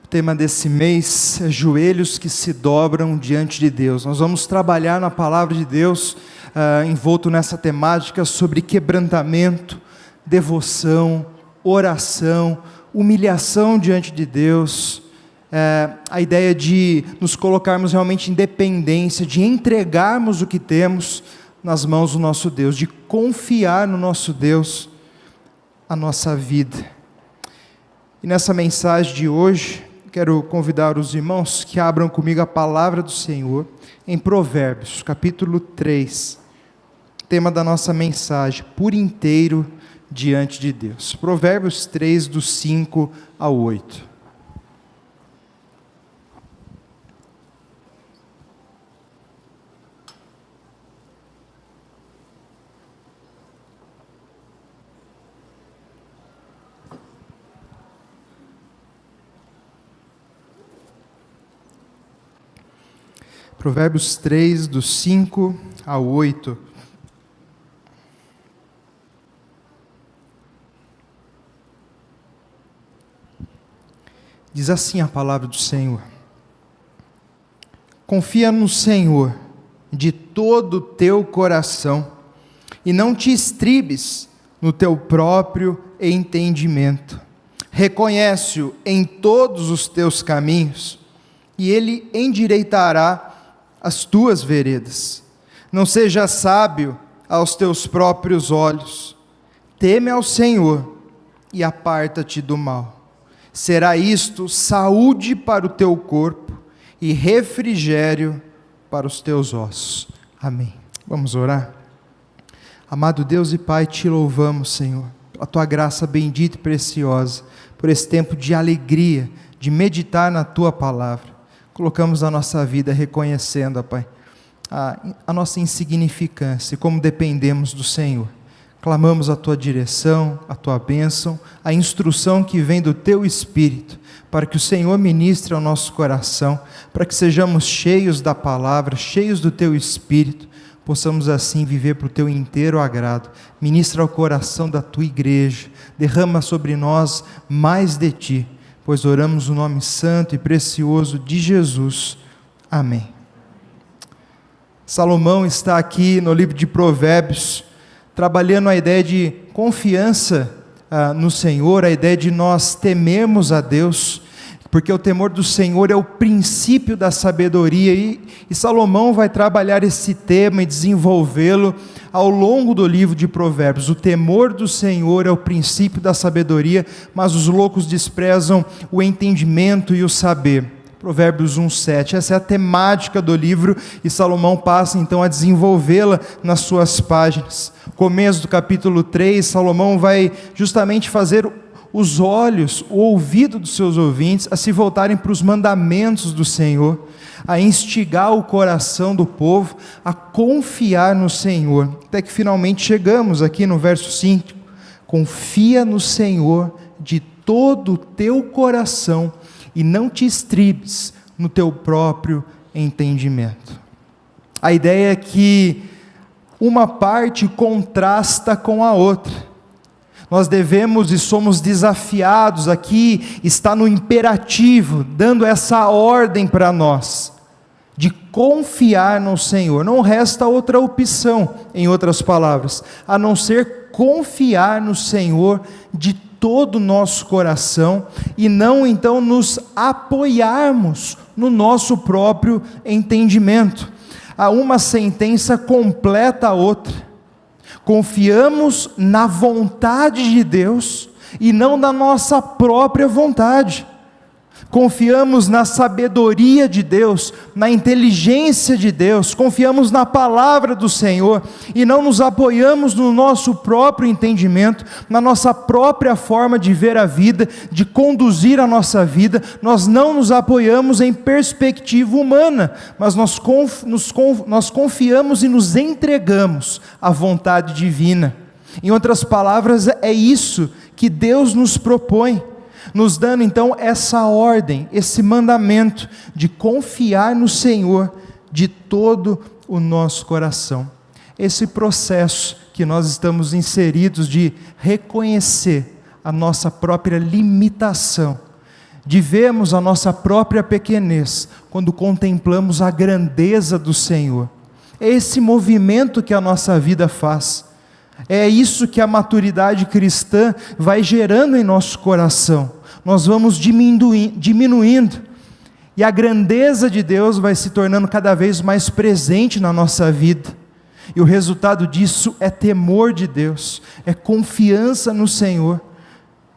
O tema desse mês é joelhos que se dobram diante de Deus. Nós vamos trabalhar na palavra de Deus, envolto nessa temática sobre quebrantamento, devoção, oração, humilhação diante de Deus, a ideia de nos colocarmos realmente em dependência, de entregarmos o que temos nas mãos do nosso Deus, de confiar no nosso Deus a nossa vida. E nessa mensagem de hoje, quero convidar os irmãos que abram comigo a palavra do Senhor em Provérbios, capítulo 3, tema da nossa mensagem, por inteiro diante de Deus. Provérbios 3, do 5 ao 8. Provérbios 3, do 5 ao 8. Diz assim a palavra do Senhor: confia no Senhor de todo o teu coração, e não te estribes no teu próprio entendimento. Reconhece-o em todos os teus caminhos, e ele endireitará as tuas veredas. Não seja sábio aos teus próprios olhos. Teme ao Senhor e aparta-te do mal. Será isto saúde para o teu corpo e refrigério para os teus ossos. Amém. Vamos orar? Amado Deus e Pai, te louvamos, Senhor, pela tua graça bendita e preciosa, por esse tempo de alegria, de meditar na tua palavra. Colocamos a nossa vida reconhecendo, Pai, a nossa insignificância e como dependemos do Senhor. Clamamos a Tua direção, a Tua bênção, a instrução que vem do Teu Espírito, para que o Senhor ministre ao nosso coração, para que sejamos cheios da palavra, cheios do Teu Espírito, possamos assim viver para o Teu inteiro agrado. Ministra ao coração da Tua igreja, derrama sobre nós mais de Ti, pois oramos no nome santo e precioso de Jesus. Amém. Salomão está aqui no livro de Provérbios, trabalhando a ideia de confiança no Senhor, a ideia de nós temermos a Deus, porque o temor do Senhor é o princípio da sabedoria, e Salomão vai trabalhar esse tema e desenvolvê-lo ao longo do livro de Provérbios. O temor do Senhor é o princípio da sabedoria, mas os loucos desprezam o entendimento e o saber. Provérbios 1:7, essa é a temática do livro, e Salomão passa então a desenvolvê-la nas suas páginas. Começo do capítulo 3, Salomão vai justamente fazer os olhos, o ouvido dos seus ouvintes a se voltarem para os mandamentos do Senhor, a instigar o coração do povo a confiar no Senhor, até que finalmente chegamos aqui no verso 5, confia no Senhor de todo o teu coração e não te estribes no teu próprio entendimento. A ideia é que uma parte contrasta com a outra. Nós devemos e somos desafiados, aqui está no imperativo, dando essa ordem para nós, de confiar no Senhor. Não resta outra opção, em outras palavras, a não ser confiar no Senhor de todo o nosso coração, e não então nos apoiarmos no nosso próprio entendimento. Há uma sentença completa a outra. Confiamos na vontade de Deus e não na nossa própria vontade. Confiamos na sabedoria de Deus, na inteligência de Deus, confiamos na palavra do Senhor e não nos apoiamos no nosso próprio entendimento, na nossa própria forma de ver a vida, de conduzir a nossa vida. Nós não nos apoiamos em perspectiva humana, mas nós confiamos e nos entregamos à vontade divina. Em outras palavras, é isso que Deus nos propõe, nos dando então essa ordem, esse mandamento de confiar no Senhor de todo o nosso coração. Esse processo que nós estamos inseridos de reconhecer a nossa própria limitação, de vermos a nossa própria pequenez, quando contemplamos a grandeza do Senhor. É esse movimento que a nossa vida faz. É isso que a maturidade cristã vai gerando em nosso coração. Nós vamos diminuindo, e a grandeza de Deus vai se tornando cada vez mais presente na nossa vida. E o resultado disso é temor de Deus, é confiança no Senhor.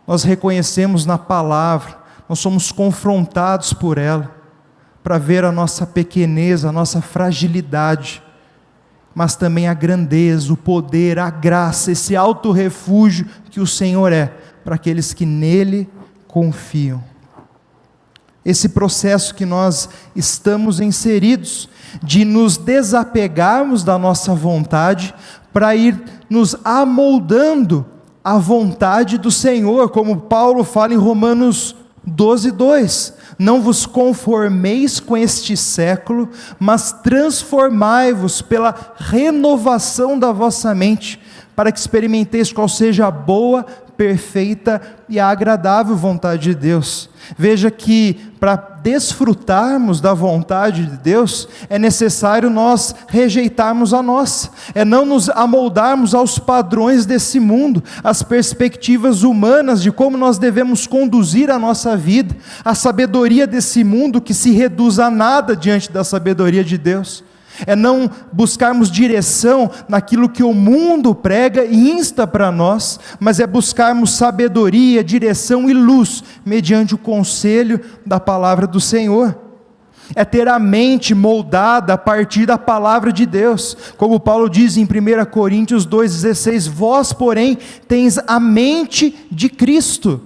Nós reconhecemos na palavra, nós somos confrontados por ela, para ver a nossa pequenez, a nossa fragilidade, mas também a grandeza, o poder, a graça, esse alto refúgio que o Senhor é, para aqueles que nele confiam. Esse processo que nós estamos inseridos, de nos desapegarmos da nossa vontade, para ir nos amoldando à vontade do Senhor, como Paulo fala em Romanos 12:2, não vos conformeis com este século, mas transformai-vos pela renovação da vossa mente, para que experimenteis qual seja a boa, perfeita e agradável vontade de Deus. Veja que para desfrutarmos da vontade de Deus, é necessário nós rejeitarmos a nossa, é não nos amoldarmos aos padrões desse mundo, às perspectivas humanas de como nós devemos conduzir a nossa vida, a sabedoria desse mundo que se reduz a nada diante da sabedoria de Deus. É não buscarmos direção naquilo que o mundo prega e insta para nós, mas é buscarmos sabedoria, direção e luz, mediante o conselho da palavra do Senhor. É ter a mente moldada a partir da palavra de Deus, como Paulo diz em 1 Coríntios 2,16, vós porém tens a mente de Cristo.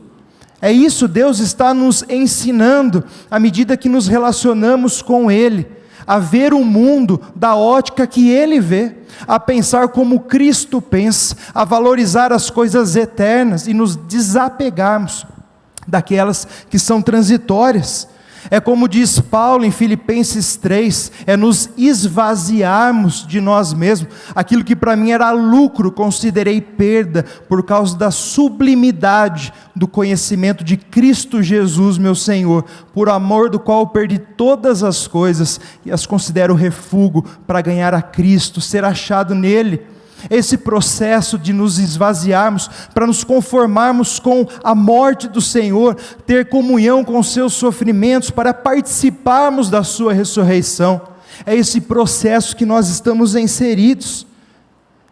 É isso, Deus está nos ensinando, à medida que nos relacionamos com Ele, a ver o mundo da ótica que Ele vê, a pensar como Cristo pensa, a valorizar as coisas eternas e nos desapegarmos daquelas que são transitórias. É como diz Paulo em Filipenses 3, é nos esvaziarmos de nós mesmos. Aquilo que para mim era lucro, considerei perda, por causa da sublimidade do conhecimento de Cristo Jesus, meu Senhor, por amor do qual perdi todas as coisas, e as considero refúgio para ganhar a Cristo, ser achado nele. Esse processo de nos esvaziarmos, para nos conformarmos com a morte do Senhor, ter comunhão com os seus sofrimentos, para participarmos da sua ressurreição, é esse processo que nós estamos inseridos,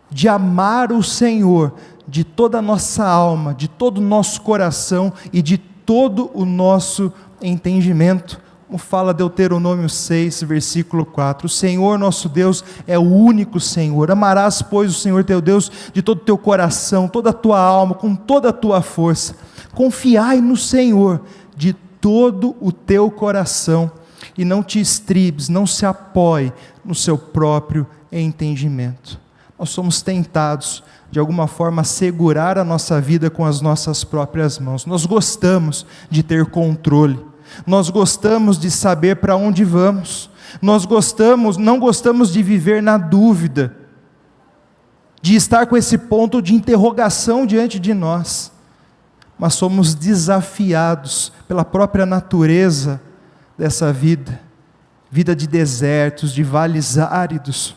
de amar o Senhor, de toda a nossa alma, de todo o nosso coração, e de todo o nosso entendimento. Como fala Deuteronômio 6, versículo 4, o Senhor nosso Deus é o único Senhor, amarás pois o Senhor teu Deus de todo o teu coração, toda a tua alma, com toda a tua força, confiai no Senhor de todo o teu coração, e não te estribes, não se apoie no seu próprio entendimento. Nós somos tentados, de alguma forma, a segurar a nossa vida com as nossas próprias mãos, nós gostamos de ter controle, nós gostamos de saber para onde vamos, não gostamos de viver na dúvida, de estar com esse ponto de interrogação diante de nós, mas somos desafiados pela própria natureza dessa vida de desertos, de vales áridos,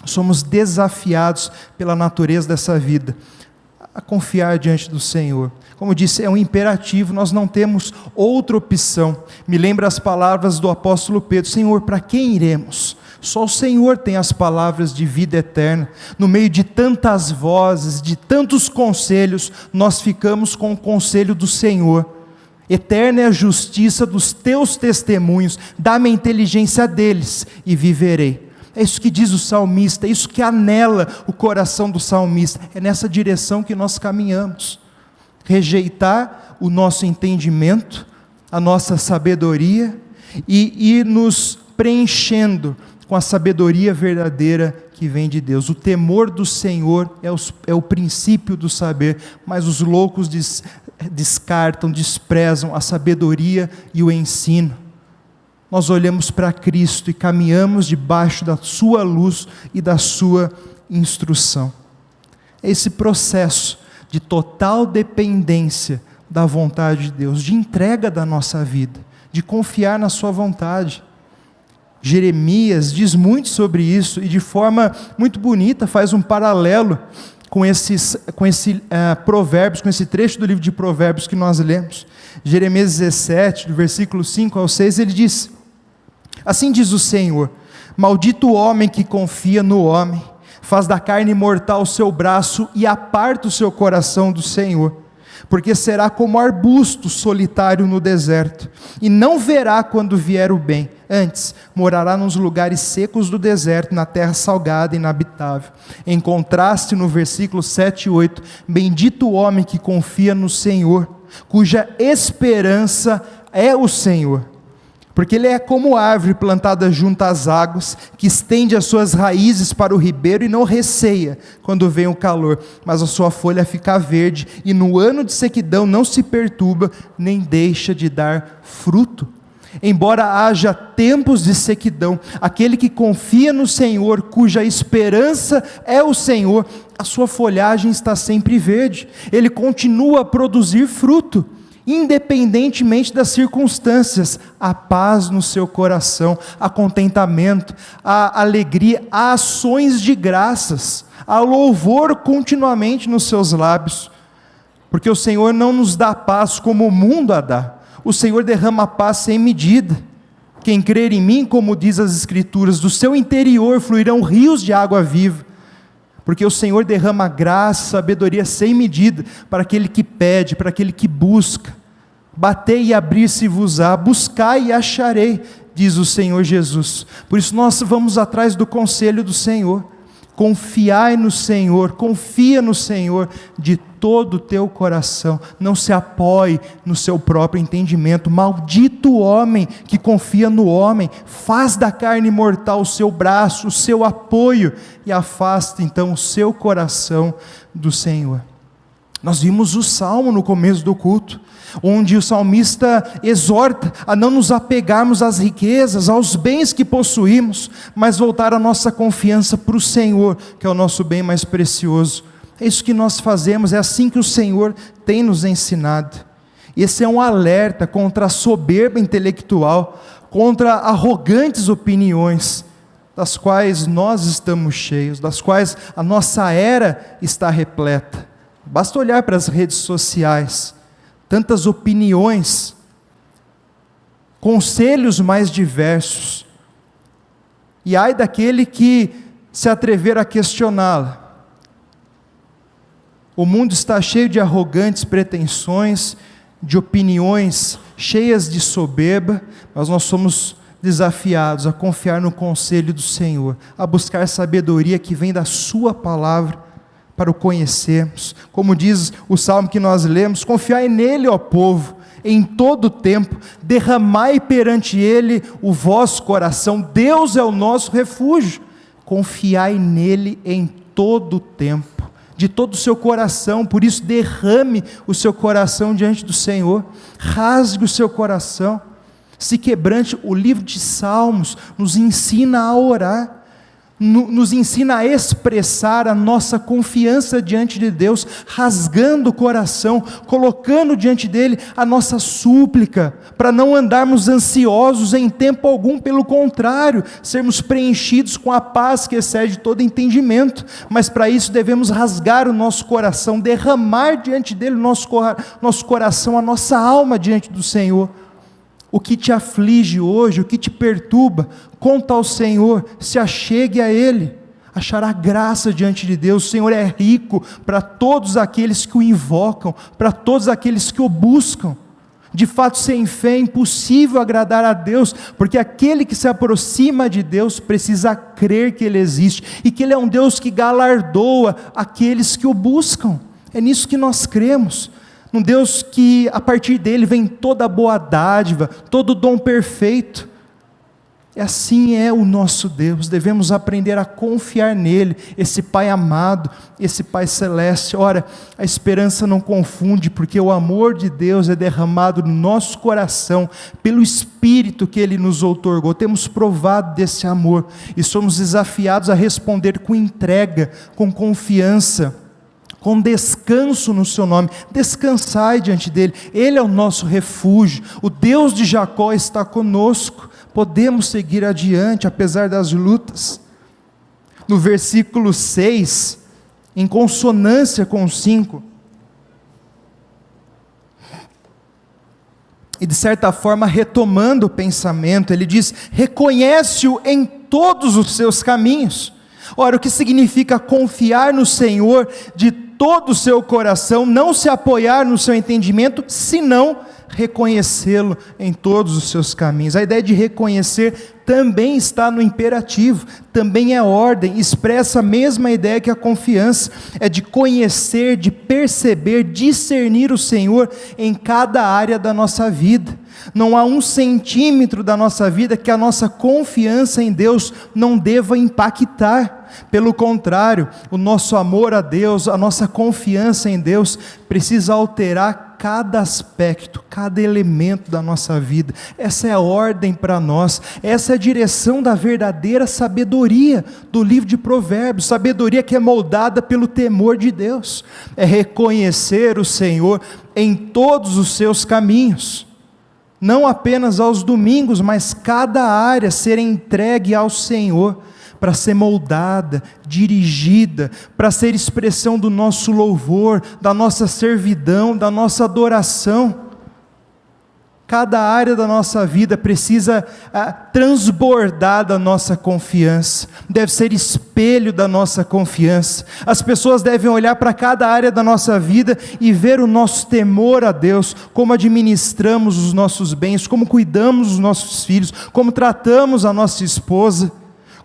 somos desafiados pela natureza dessa vida, a confiar diante do Senhor. Como disse, é um imperativo, nós não temos outra opção. Me lembra as palavras do apóstolo Pedro, Senhor, para quem iremos? Só o Senhor tem as palavras de vida eterna. No meio de tantas vozes, de tantos conselhos, nós ficamos com o conselho do Senhor. Eterna é a justiça dos teus testemunhos, dá-me a inteligência deles e viverei. É isso que diz o salmista, é isso que anela o coração do salmista, é nessa direção que nós caminhamos. Rejeitar o nosso entendimento, a nossa sabedoria, e ir nos preenchendo com a sabedoria verdadeira que vem de Deus. O temor do Senhor é o princípio do saber, mas os loucos descartam, desprezam a sabedoria e o ensino. Nós olhamos para Cristo e caminhamos debaixo da sua luz e da sua instrução. Esse processo de total dependência da vontade de Deus, de entrega da nossa vida, de confiar na sua vontade. Jeremias diz muito sobre isso e de forma muito bonita faz um paralelo com esse Provérbios, com esse trecho do livro de Provérbios que nós lemos. Jeremias 17, do versículo 5 ao 6, ele diz: assim diz o Senhor: maldito o homem que confia no homem, faz da carne mortal o seu braço e aparta o seu coração do Senhor, porque será como arbusto solitário no deserto, e não verá quando vier o bem. Antes, morará nos lugares secos do deserto, na terra salgada e inabitável. Em contraste, no versículo 7 e 8, bendito o homem que confia no Senhor, cuja esperança é o Senhor. Porque ele é como árvore plantada junto às águas, que estende as suas raízes para o ribeiro e não receia quando vem o calor, mas a sua folha fica verde, e no ano de sequidão não se perturba, nem deixa de dar fruto. Embora haja tempos de sequidão, aquele que confia no Senhor, cuja esperança é o Senhor, a sua folhagem está sempre verde, ele continua a produzir fruto, independentemente das circunstâncias. Há paz no seu coração, há contentamento, há alegria, há ações de graças, há louvor continuamente nos seus lábios, porque o Senhor não nos dá paz como o mundo a dá. O Senhor derrama paz sem medida. Quem crer em mim, como diz as Escrituras, do seu interior fluirão rios de água viva. Porque o Senhor derrama graça, sabedoria sem medida, para aquele que pede, para aquele que busca. Batei e abrir-se-vos-á, buscai e acharei, diz o Senhor Jesus. Por isso nós vamos atrás do conselho do Senhor. Confiai no Senhor, confia no Senhor de todo o teu coração, não se apoie no seu próprio entendimento. Maldito o homem que confia no homem, faz da carne mortal o seu braço, o seu apoio, e afasta então o seu coração do Senhor. Nós vimos o Salmo no começo do culto, onde o salmista exorta a não nos apegarmos às riquezas, aos bens que possuímos, mas voltar a nossa confiança para o Senhor, que é o nosso bem mais precioso. É isso que nós fazemos, é assim que o Senhor tem nos ensinado. Esse é um alerta contra a soberba intelectual, contra arrogantes opiniões, das quais nós estamos cheios, das quais a nossa era está repleta. Basta olhar para as redes sociais, tantas opiniões, conselhos mais diversos, e ai daquele que se atrever a questioná-la. O mundo está cheio de arrogantes pretensões, de opiniões cheias de soberba, mas nós somos desafiados a confiar no conselho do Senhor, a buscar sabedoria que vem da sua palavra, para o conhecermos. Como diz o salmo que nós lemos: confiai nele, ó povo, em todo o tempo, derramai perante ele o vosso coração, Deus é o nosso refúgio. Confiai nele em todo o tempo, de todo o seu coração. Por isso derrame o seu coração diante do Senhor, rasgue o seu coração, se quebrante. O livro de Salmos nos ensina a orar, nos ensina a expressar a nossa confiança diante de Deus, rasgando o coração, colocando diante dele a nossa súplica, para não andarmos ansiosos em tempo algum, pelo contrário, sermos preenchidos com a paz que excede todo entendimento. Mas para isso devemos rasgar o nosso coração, derramar diante dele o nosso coração, a nossa alma diante do Senhor. O que te aflige hoje, o que te perturba, conta ao Senhor, se achegue a Ele, achará graça diante de Deus. O Senhor é rico para todos aqueles que o invocam, para todos aqueles que o buscam. De fato, sem fé é impossível agradar a Deus, porque aquele que se aproxima de Deus precisa crer que Ele existe, e que Ele é um Deus que galardoa aqueles que o buscam. É nisso que nós cremos. Um Deus que a partir dele vem toda a boa dádiva, todo o dom perfeito. E assim é o nosso Deus, devemos aprender a confiar nele, esse Pai amado, esse Pai celeste. Ora, a esperança não confunde, porque o amor de Deus é derramado no nosso coração, pelo Espírito que Ele nos outorgou. Temos provado desse amor, e somos desafiados a responder com entrega, com confiança, com descanso no seu nome. Descansai diante dele, ele é o nosso refúgio, o Deus de Jacó está conosco, podemos seguir adiante apesar das lutas. No versículo 6, em consonância com o 5, e de certa forma retomando o pensamento, ele diz: reconhece-o em todos os seus caminhos. Ora, o que significa confiar no Senhor de todo o seu coração, não se apoiar no seu entendimento, senão reconhecê-lo em todos os seus caminhos. A ideia de reconhecer também está no imperativo, também é ordem, expressa a mesma ideia que a confiança, é de conhecer, de perceber, discernir o Senhor em cada área da nossa vida. Não há 1 centímetro da nossa vida que a nossa confiança em Deus não deva impactar. Pelo contrário, o nosso amor a Deus, a nossa confiança em Deus precisa alterar cada aspecto, cada elemento da nossa vida. Essa é a ordem para nós, essa é a direção da verdadeira sabedoria do livro de Provérbios, sabedoria que é moldada pelo temor de Deus, é reconhecer o Senhor em todos os seus caminhos, não apenas aos domingos, mas cada área ser entregue ao Senhor, para ser moldada, dirigida, para ser expressão do nosso louvor, da nossa servidão, da nossa adoração. Cada área da nossa vida precisa transbordar da nossa confiança, deve ser espelho da nossa confiança. As pessoas devem olhar para cada área da nossa vida e ver o nosso temor a Deus, como administramos os nossos bens, como cuidamos dos nossos filhos, como tratamos a nossa esposa,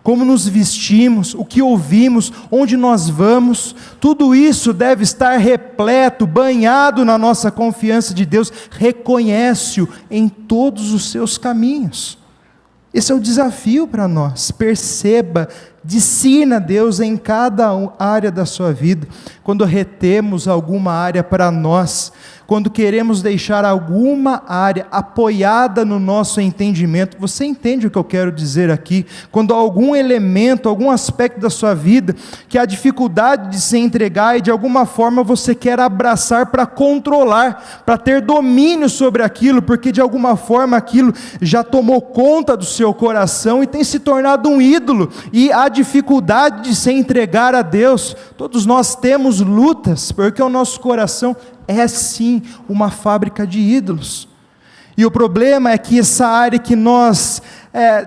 como nos vestimos, o que ouvimos, onde nós vamos. Tudo isso deve estar repleto, banhado na nossa confiança de Deus. Reconhece-o em todos os seus caminhos. Esse é o desafio para nós. Perceba, discirna Deus em cada área da sua vida. Quando retemos alguma área para nós, quando queremos deixar alguma área apoiada no nosso entendimento, você entende o que eu quero dizer aqui? Quando há algum elemento, algum aspecto da sua vida, que há dificuldade de se entregar e de alguma forma você quer abraçar para controlar, para ter domínio sobre aquilo, porque de alguma forma aquilo já tomou conta do seu coração e tem se tornado um ídolo, e há dificuldade de se entregar a Deus. Todos nós temos lutas, porque o nosso coração é sim uma fábrica de ídolos, e o problema é que essa área que nós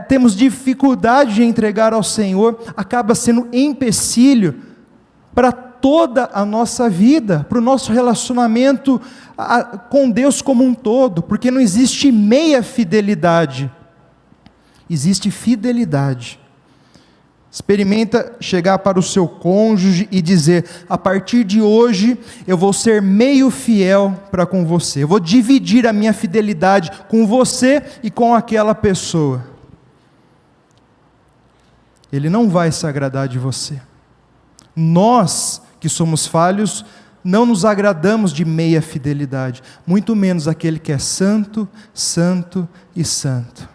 temos dificuldade de entregar ao Senhor, acaba sendo empecilho para toda a nossa vida, para o nosso relacionamento com Deus como um todo, porque não existe meia fidelidade, existe fidelidade. Experimenta chegar para o seu cônjuge e dizer: a partir de hoje eu vou ser meio fiel para com você, eu vou dividir a minha fidelidade com você e com aquela pessoa. Ele não vai se agradar de você. Nós que somos falhos não nos agradamos de meia fidelidade, muito menos aquele que é santo, santo e santo.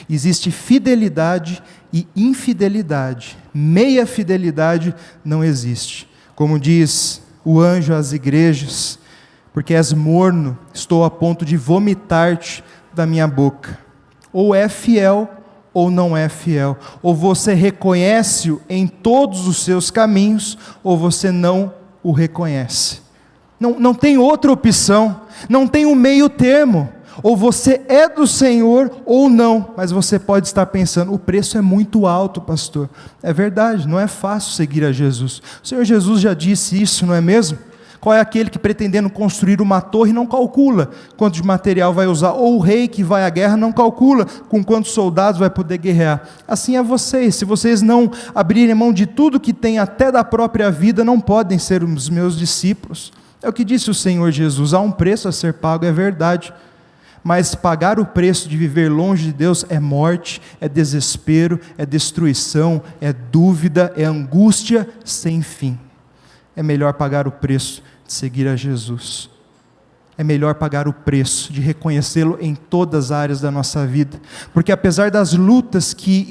Existe fidelidade e infidelidade, meia fidelidade não existe. Como diz o anjo às igrejas: porque és morno, estou a ponto de vomitar-te da minha boca. Ou é fiel ou não é fiel, ou você reconhece-o em todos os seus caminhos, ou você não o reconhece. Não tem outra opção, não tem um meio termo. Ou você é do Senhor ou não, mas você pode estar pensando: o preço é muito alto, pastor. É verdade, não é fácil seguir a Jesus. O Senhor Jesus já disse isso, não é mesmo? Qual é aquele que, pretendendo construir uma torre, não calcula quanto de material vai usar, ou o rei que vai à guerra não calcula com quantos soldados vai poder guerrear? Assim é vocês, se vocês não abrirem mão de tudo que têm, até da própria vida, não podem ser os meus discípulos. É o que disse o Senhor Jesus: há um preço a ser pago, é verdade. Mas pagar o preço de viver longe de Deus é morte, é desespero, é destruição, é dúvida, é angústia sem fim. É melhor pagar o preço de seguir a Jesus. é melhor pagar o preço de reconhecê-lo em todas as áreas da nossa vida, porque apesar das lutas que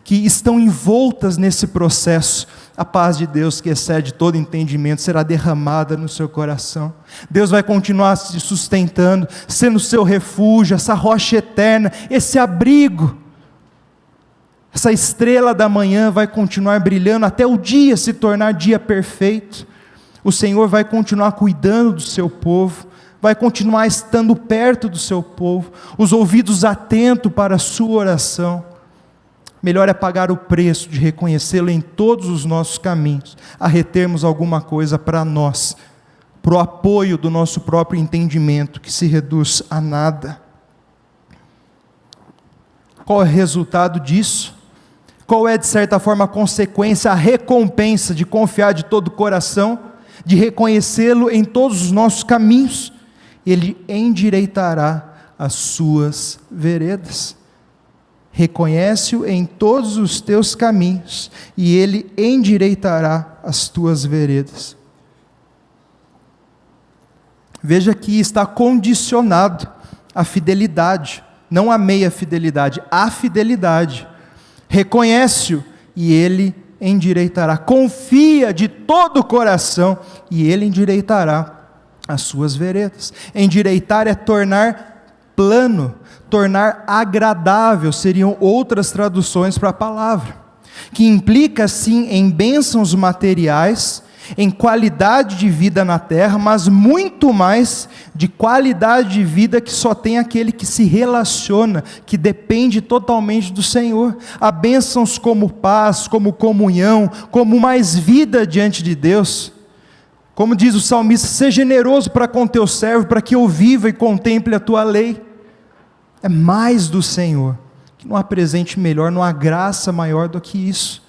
estão envoltas nesse processo, a paz de Deus, que excede todo entendimento, será derramada no seu coração. Deus vai continuar se sustentando, sendo o seu refúgio, essa rocha eterna, esse abrigo. Essa estrela da manhã vai continuar brilhando até o dia se tornar dia perfeito. O Senhor vai continuar cuidando do seu povo, vai continuar estando perto do seu povo, os ouvidos atentos para a sua oração. Melhor é pagar o preço de reconhecê-lo em todos os nossos caminhos, a retermos alguma coisa para nós, para o apoio do nosso próprio entendimento, que se reduz a nada. Qual é o resultado disso? Qual é, de certa forma, a consequência, a recompensa de confiar de todo o coração, de reconhecê-lo em todos os nossos caminhos? Ele endireitará as suas veredas. Reconhece-o em todos os teus caminhos, e Ele endireitará as tuas veredas. Veja que está condicionado à fidelidade, não à meia fidelidade, à fidelidade. Reconhece-o e Ele endireitará. Confia de todo o coração e Ele endireitará as suas veredas. Endireitar é tornar plano, tornar agradável, seriam outras traduções para a palavra, que implica sim em bênçãos materiais, em qualidade de vida na terra, mas muito mais de qualidade de vida que só tem aquele que se relaciona, que depende totalmente do Senhor. Há bênçãos como paz, como comunhão, como mais vida diante de Deus. Como diz o salmista, seja generoso para com teu servo, para que eu viva e contemple a tua lei. É mais do Senhor, que não há presente melhor, não há graça maior do que isso.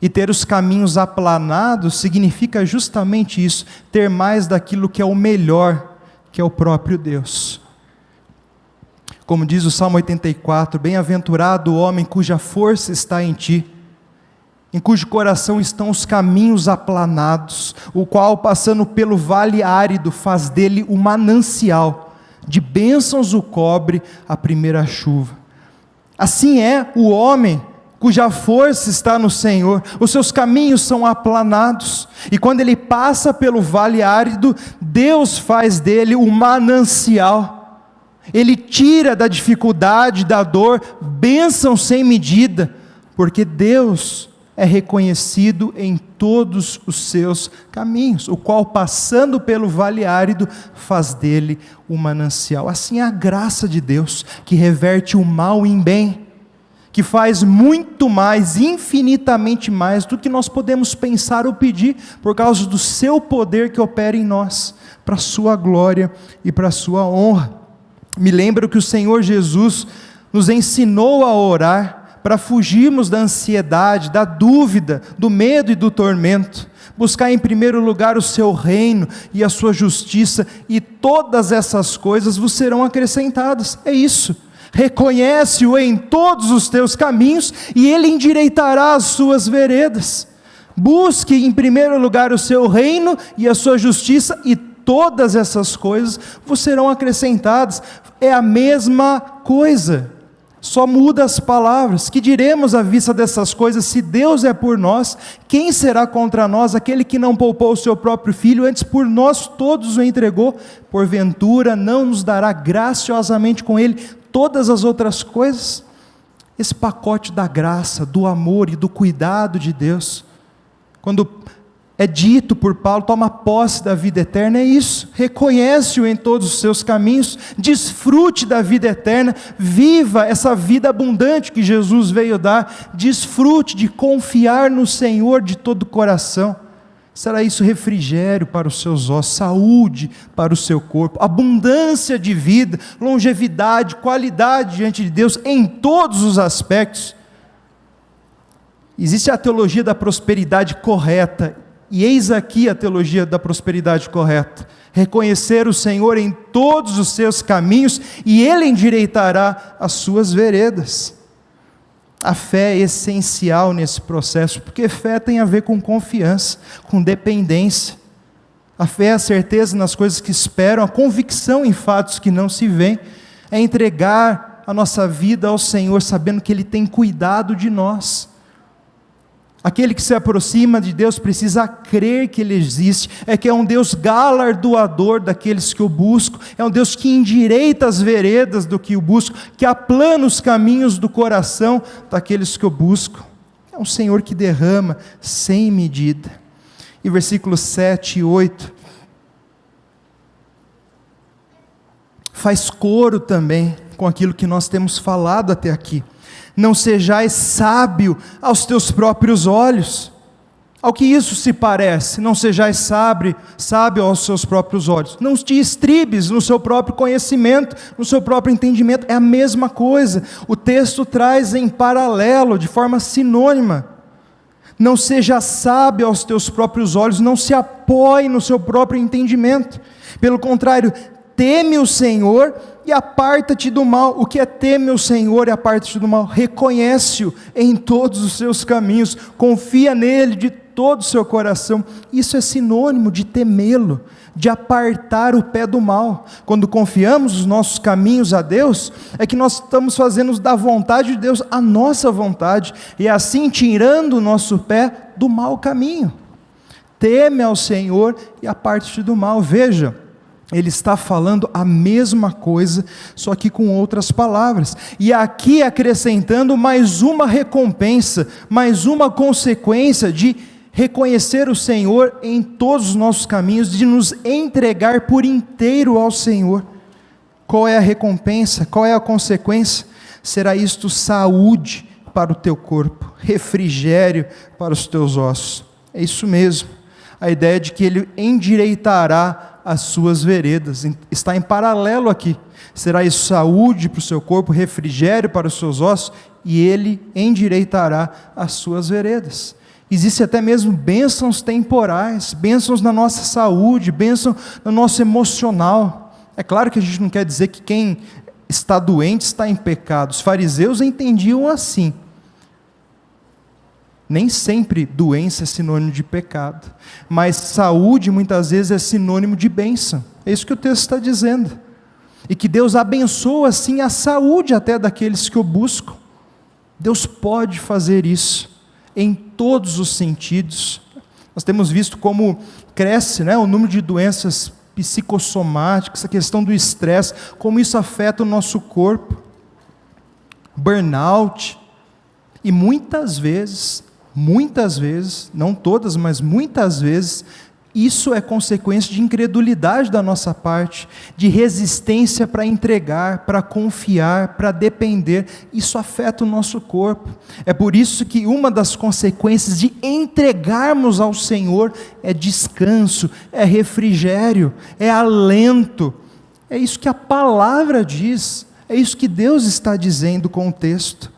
E ter os caminhos aplanados significa justamente isso, ter mais daquilo que é o melhor, que é o próprio Deus. Como diz o Salmo 84, bem-aventurado o homem cuja força está em ti, em cujo coração estão os caminhos aplanados, o qual, passando pelo vale árido, faz dele um manancial, de bênçãos o cobre a primeira chuva. Assim é o homem cuja força está no Senhor, os seus caminhos são aplanados, e quando ele passa pelo vale árido, Deus faz dele um manancial, ele tira da dificuldade, da dor, bênção sem medida, porque Deus é reconhecido em todos os seus caminhos, o qual, passando pelo vale árido, faz dele um manancial. Assim é a graça de Deus, que reverte o mal em bem, que faz muito mais, infinitamente mais, do que nós podemos pensar ou pedir, por causa do seu poder que opera em nós, para a sua glória e para a sua honra. Me lembro que o Senhor Jesus nos ensinou a orar, para fugirmos da ansiedade, da dúvida, do medo e do tormento, buscar em primeiro lugar o seu reino e a sua justiça, e todas essas coisas vos serão acrescentadas. É isso. Reconhece-o em todos os teus caminhos, e Ele endireitará as suas veredas. Busque em primeiro lugar o seu reino e a sua justiça, e todas essas coisas vos serão acrescentadas. É a mesma coisa, só muda as palavras. Que diremos à vista dessas coisas? Se Deus é por nós, quem será contra nós? Aquele que não poupou o seu próprio filho, antes por nós todos o entregou, porventura não nos dará graciosamente com ele todas as outras coisas? Esse pacote da graça, do amor e do cuidado de Deus, quando é dito por Paulo, toma posse da vida eterna, é isso, reconhece-o em todos os seus caminhos, desfrute da vida eterna, viva essa vida abundante que Jesus veio dar, desfrute de confiar no Senhor de todo o coração. Será isso refrigério para os seus ossos, saúde para o seu corpo, abundância de vida, longevidade, qualidade diante de Deus, em todos os aspectos. Existe a teologia da prosperidade correta, e eis aqui a teologia da prosperidade correta: reconhecer o Senhor em todos os seus caminhos, e Ele endireitará as suas veredas. A fé é essencial nesse processo, porque fé tem a ver com confiança, com dependência. A fé é a certeza nas coisas que esperam, a convicção em fatos que não se veem, é entregar a nossa vida ao Senhor, sabendo que Ele tem cuidado de nós. Aquele que se aproxima de Deus precisa crer que Ele existe, que é um Deus galardoador daqueles que o buscam, é um Deus que endireita as veredas do que o buscam, que aplana os caminhos do coração daqueles que o buscam. É um Senhor que derrama sem medida. E versículos 7 e 8, faz coro também com aquilo que nós temos falado até aqui. Não sejais sábio aos teus próprios olhos. Ao que isso se parece? Não sejais sábio aos seus próprios olhos. Não te estribes no seu próprio conhecimento, no seu próprio entendimento. É a mesma coisa. O texto traz em paralelo, de forma sinônima. Não seja sábio aos teus próprios olhos, não se apoie no seu próprio entendimento. Pelo contrário, teme o Senhor e aparta-te do mal. O que é teme o Senhor e aparta-te do mal? Reconhece-o em todos os seus caminhos, confia nele de todo o seu coração. Isso é sinônimo de temê-lo, de apartar o pé do mal. Quando confiamos os nossos caminhos a Deus, é que nós estamos fazendo da vontade de Deus a nossa vontade, e assim tirando o nosso pé do mau caminho. Teme ao Senhor e aparte-te do mal. Veja, ele está falando a mesma coisa, só que com outras palavras, e aqui acrescentando mais uma recompensa, mais uma consequência de reconhecer o Senhor em todos os nossos caminhos, de nos entregar por inteiro ao Senhor. Qual é a recompensa? Qual é a consequência? Será isto saúde para o teu corpo, refrigério para os teus ossos. É isso mesmo, a ideia de que Ele endireitará as suas veredas, está em paralelo aqui. Será isso saúde para o seu corpo, refrigério para os seus ossos, e Ele endireitará as suas veredas. Existem até mesmo bênçãos temporais, bênçãos na nossa saúde, bênção no nosso emocional. É claro que a gente não quer dizer que quem está doente está em pecado. Os fariseus entendiam assim. Nem sempre doença é sinônimo de pecado, mas saúde muitas vezes é sinônimo de bênção. É isso que o texto está dizendo. E que Deus abençoa assim a saúde até daqueles que o buscam. Deus pode fazer isso em todos os sentidos. Nós temos visto como cresce, o número de doenças psicossomáticas, a questão do estresse, como isso afeta o nosso corpo. Burnout. E muitas vezes, não todas, mas muitas vezes, isso é consequência de incredulidade da nossa parte, de resistência para entregar, para confiar, para depender. Isso afeta o nosso corpo. É por isso que uma das consequências de entregarmos ao Senhor é descanso, é refrigério, é alento. É isso que a palavra diz, é isso que Deus está dizendo com o texto.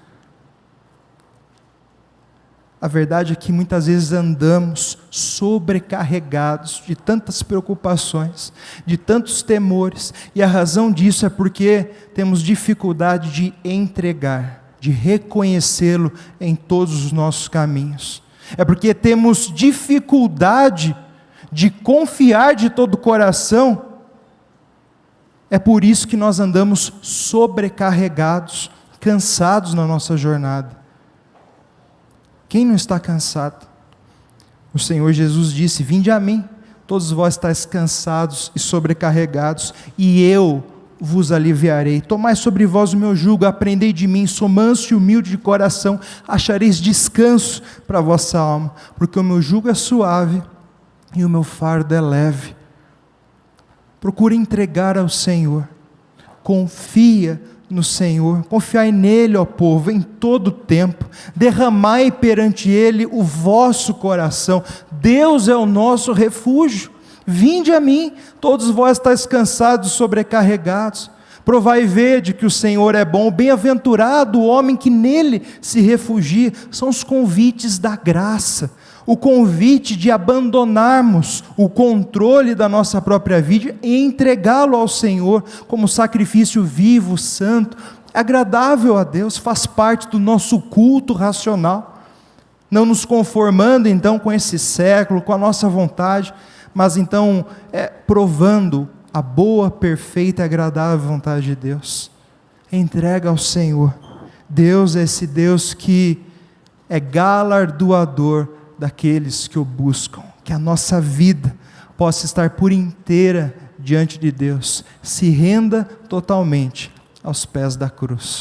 A verdade é que muitas vezes andamos sobrecarregados de tantas preocupações, de tantos temores, e a razão disso é porque temos dificuldade de entregar, de reconhecê-lo em todos os nossos caminhos. É porque temos dificuldade de confiar de todo o coração. É por isso que nós andamos sobrecarregados, cansados na nossa jornada. Quem não está cansado? O Senhor Jesus disse: vinde a mim, todos vós estáis cansados e sobrecarregados, e eu vos aliviarei. Tomai sobre vós o meu jugo, aprendei de mim, sou manso e humilde de coração, achareis descanso para a vossa alma, porque o meu jugo é suave e o meu fardo é leve. Procure entregar ao Senhor, confia no Senhor, confiai nele, ó povo, em todo o tempo, derramai perante ele o vosso coração. Deus é o nosso refúgio. Vinde a mim, todos vós estáis cansados e sobrecarregados, provai e vede que o Senhor é bom, bem-aventurado o homem que nele se refugia. São os convites da graça, o convite de abandonarmos o controle da nossa própria vida e entregá-lo ao Senhor como sacrifício vivo, santo, agradável a Deus, faz parte do nosso culto racional, não nos conformando então com esse século, com a nossa vontade, mas então provando a boa, perfeita e agradável vontade de Deus. Entrega ao Senhor. Deus é esse Deus que é galardoador daqueles que o buscam. Que a nossa vida possa estar por inteira diante de Deus. Se renda totalmente aos pés da cruz.